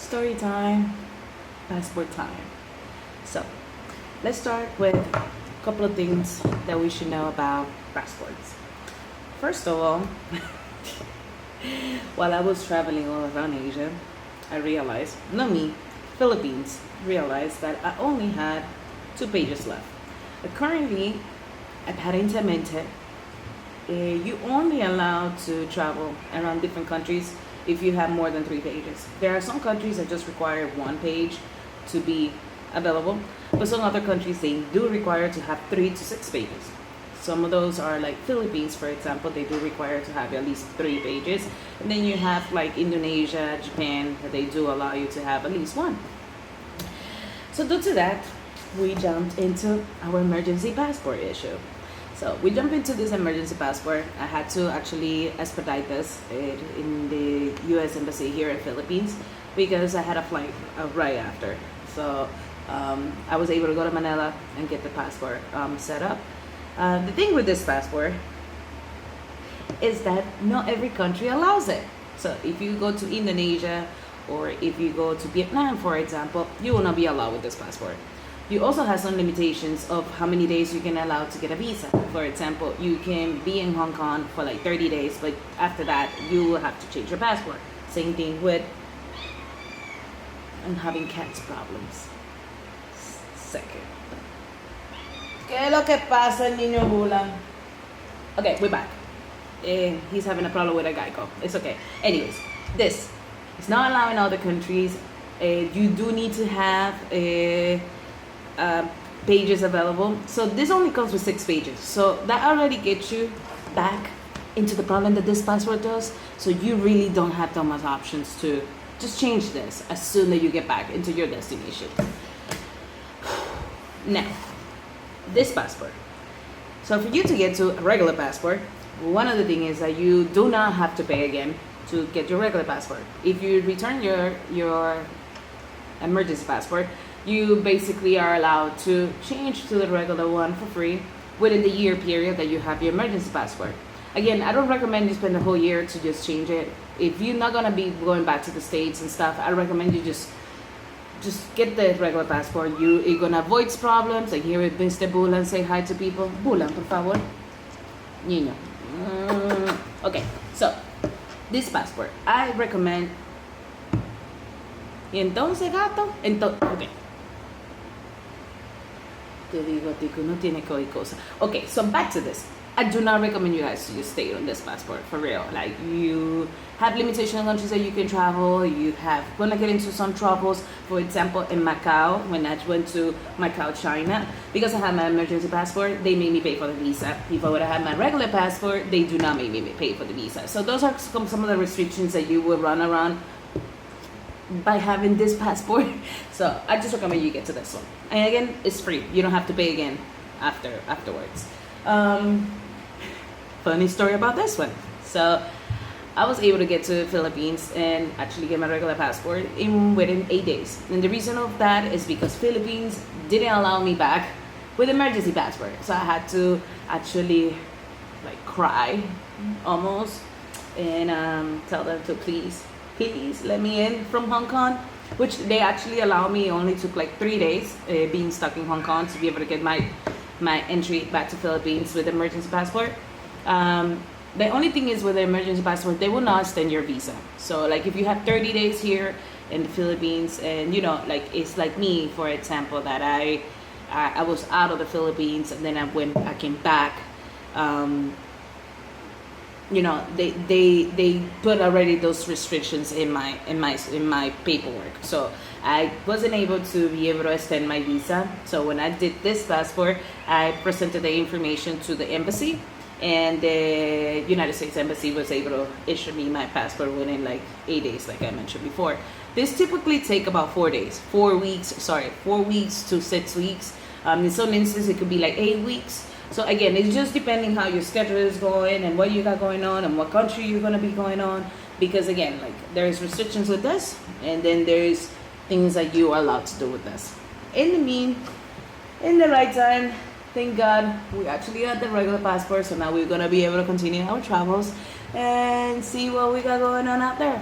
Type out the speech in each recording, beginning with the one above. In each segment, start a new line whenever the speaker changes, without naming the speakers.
Story time, passport time. So, let's start with a couple of things that we should know about passports. First of all, while I was traveling all around Asia, I realized, not me, Philippines, realized that I only had 2 pages left. Currently, aparentemente, you only allowed to travel around different countries if you have more than 3 pages. There are some countries that just require 1 page to be available, but some other countries they do require to have 3 to 6 pages. Some of those are like Philippines, for example, they do require to have at least 3 pages. And then you have like Indonesia, Japan, that they do allow you to have at least one. So due to that, we jumped into our emergency passport issue. So we jumped into this emergency passport. I had to actually expedite this in the U.S. Embassy here in Philippines because I had a flight right after. So I was able to go to Manila and get the passport set up. The thing with this passport is that not every country allows it. So if you go to Indonesia or if you go to Vietnam, for example, you will not be allowed with this passport. You also have some limitations of how many days you can allow to get a visa. For example, you can be in Hong Kong for like 30 days, but after that, you will have to change your passport. Same thing with I'm having cats problems. Second. ¿Qué es lo que pasa, niño Bulan? Okay, we're back. He's having a problem with a Geico. It's okay. Anyways, this is not allowing other countries. You do need to have pages available. So this only comes with 6 pages. So that already gets you back into the problem that this passport does. So you really don't have that much options to just change this as soon as you get back into your destination. Now, this passport. So for you to get to a regular passport, one of the things is that you do not have to pay again to get your regular passport. If you return your emergency passport, you basically are allowed to change to the regular one for free within the year period that you have your emergency passport. Again, I don't recommend you spend the whole year to just change it. If you're not gonna be going back to the States and stuff, I recommend you just get the regular passport. You're gonna avoid problems. Like here with Mr. Bulan, say hi to people. Bulan, por favor. Niño. Okay, so this passport, I recommend. Y entonces, gato, okay. Te digo a ti que uno tiene que oír cosas. Okay, so back to this. I do not recommend you guys to just stay on this passport, for real. Like, you have limitation on countries that you can travel. You have gonna get into some troubles. For example, in Macau, when I went to Macau, China, because I had my emergency passport, they made me pay for the visa. If I would have had my regular passport, they do not make me pay for the visa. So those are some of the restrictions that you will run around by having this passport. So I just recommend you get to this one. And again, it's free. You don't have to pay again afterwards. Funny story about this one. So I was able to get to the Philippines and actually get my regular passport within 8 days. And the reason of that is because Philippines didn't allow me back with emergency passport. So I had to actually like cry almost and tell them to please let me in from Hong Kong, which they actually allow me. Only took like 3 days being stuck in Hong Kong to be able to get my entry back to Philippines with emergency passport. The only thing is with the emergency passport, they will not extend your visa. So like if you have 30 days here in the Philippines and like it's like me, for example, that I was out of the Philippines and then I came back. They put already those restrictions in my paperwork. So I wasn't able to be able to extend my visa. So when I did this passport, I presented the information to the embassy, and the United States Embassy was able to issue me my passport within like 8 days, like I mentioned before. This typically take about 4 days, 4 weeks to 6 weeks. In some instances, it could be like 8 weeks. So again, it's just depending how your schedule is going and what you got going on and what country you're gonna be going on. Because again, like there's restrictions with this, and then there's things that you are allowed to do with this. In the right time, thank God, we actually got the regular passport, so now we're gonna be able to continue our travels and see what we got going on out there.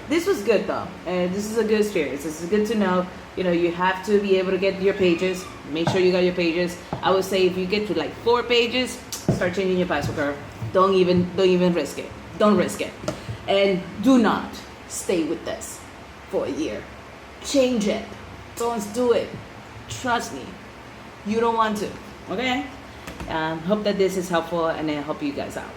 This was good though, and this is a good experience. This is good to know. You know, you have to be able to get your pages. Make sure you got your pages. I would say if you get to like 4 pages, start changing your password curve. Don't even risk it. Don't risk it. And do not stay with this for a year. Change it. Don't do it. Trust me. You don't want to. Okay? Hope that this is helpful, and I help you guys out.